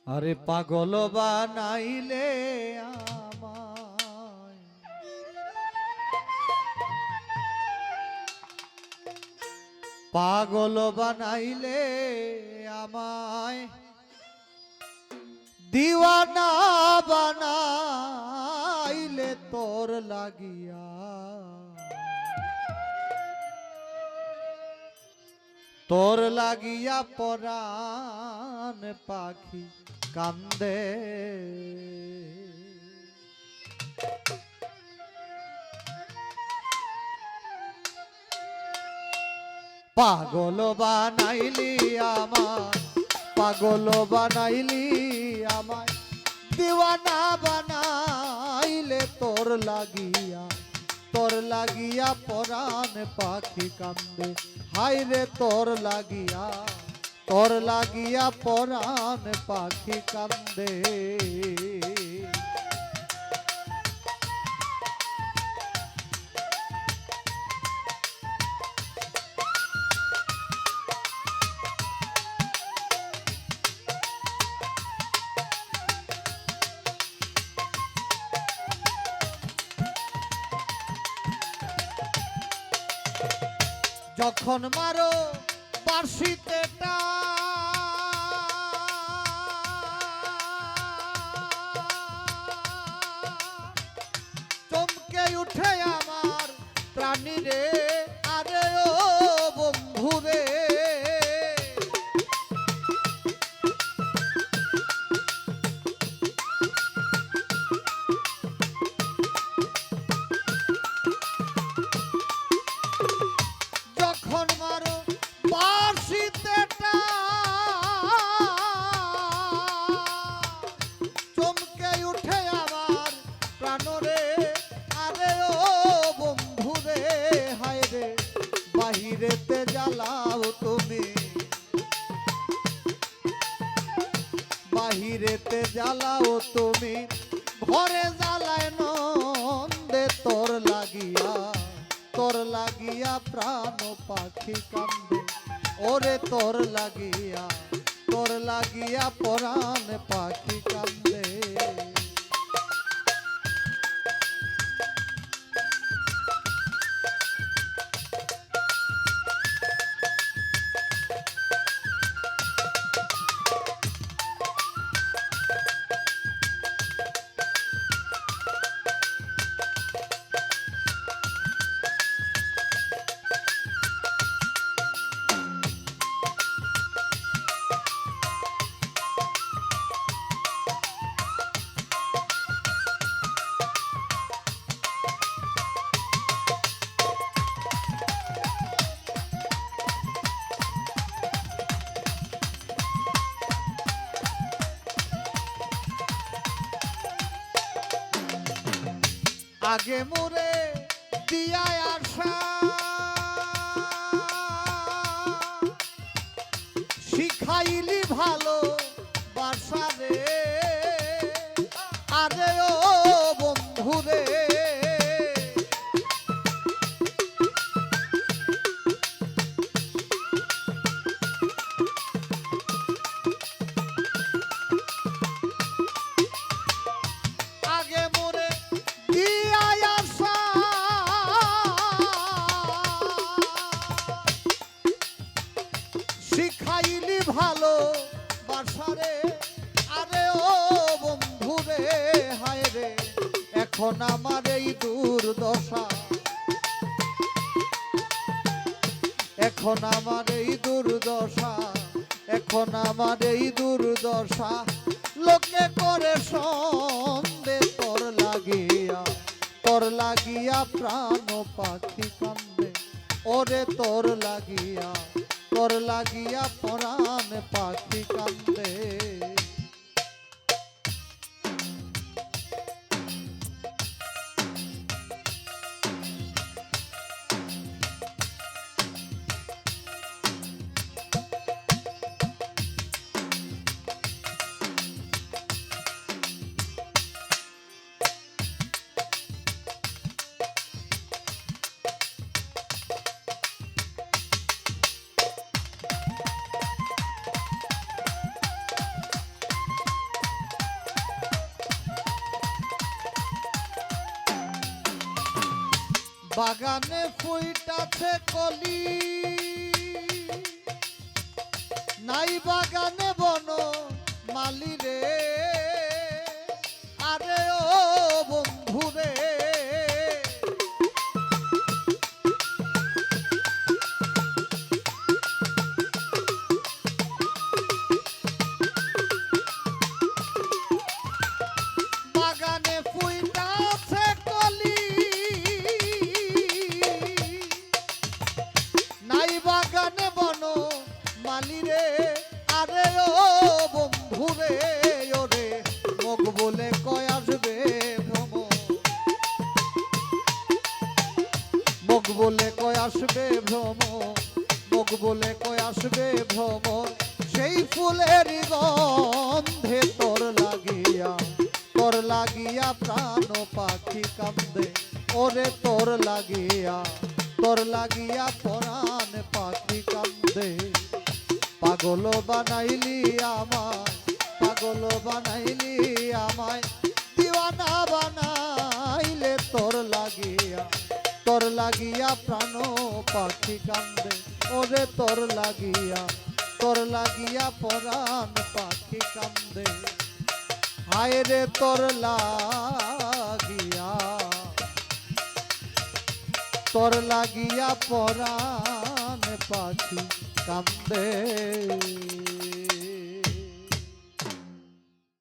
আরে পাগল বানাইলে আমায়, পাগল বানাইলে আমায়, দিওয়ানা বানাইলে তোর লাগিয়া, তোর লাগিয়া পরাণ পাখি কান্দে। পাগল বানাইলি আমায়, পাগল বানাইলি আমায়, দিওয়ানা বানাইলে তোর লাগিয়া, তোর লাগিয়া পরাণ পাখি কান্দে। হায় রে তোর লাগিয়া, তোর লাগিয়া পরাণ পাখি কান্দে। যখন মারো বার্ষিতে চমকে উঠে আমার প্রাণী রে, আরে ও বন্ধু রে। যখন মারো বার্ষিতে চমকে উঠে আমার প্রাণ রে, আরে ও বন্ধু রে। হায় রে বাহিরেতে জ্বালাও তুমি, বাহিরেতে জ্বালাও তুমি, ঘরে জ্বালায় নন্দে তোর লাগিয়া, তোর লাগিয়া প্রাণ পাখি কান্দে। ওরে তোর লাগিয়া, তোর লাগিয়া পরাণ পাখি কান্দে। আগে মোরে দিয়া আশা শিখাইলি ভালো বাসা রে, আরে ও বন্ধু রে। আগে মোরে দিয়া আশা শিখাইলি ভালো বাসারে, আরে ও বন্ধু রে। হায় রে এখন আমার এই দুর্দশা, এখন আমার এই দুর্দশা, এখন আমার এই দুর্দশা। লোকে করে সন্দেহ তোর লাগিয়া, তোর লাগিয়া প্রাণ পাখি কান্দে। ওরে তোর লাগিয়া, তোর লাগিয়া পরাণ পাখি কান্দে। বাগানে ফুইটাছে কলি, নাই বাগানে বন মালি রে, আরে ও বন্ধু রে। বাগানে ফুইটাছে কলি, নাই বাগানে বন মালি রে, আরে ও বন্ধু রে। ওরে মুখ বলে কয় আসবে ভ্রমর, মুখ বলে কয় আসবে ভ্রমর, মুখ বলে কয় আসবে ভ্রমর। সেই ফুলের গন্ধে তোর লাগিয়া প্রাণ পাখি কান্দে, ওরে তোর লাগিয়া পরাণ পাখি কান্দে। পাগল বানাইলি আমায়, পাগল বানাইলি আমায়, দিওয়ানা বানাইলে তোর লাগিয়া প্রাণ পাখি কান্দে, ওরে তোর লাগিয়া পরাণ পাখি কান্দে। হায় রে তোর লাগিয়া পরাণ পাখি কান্দে।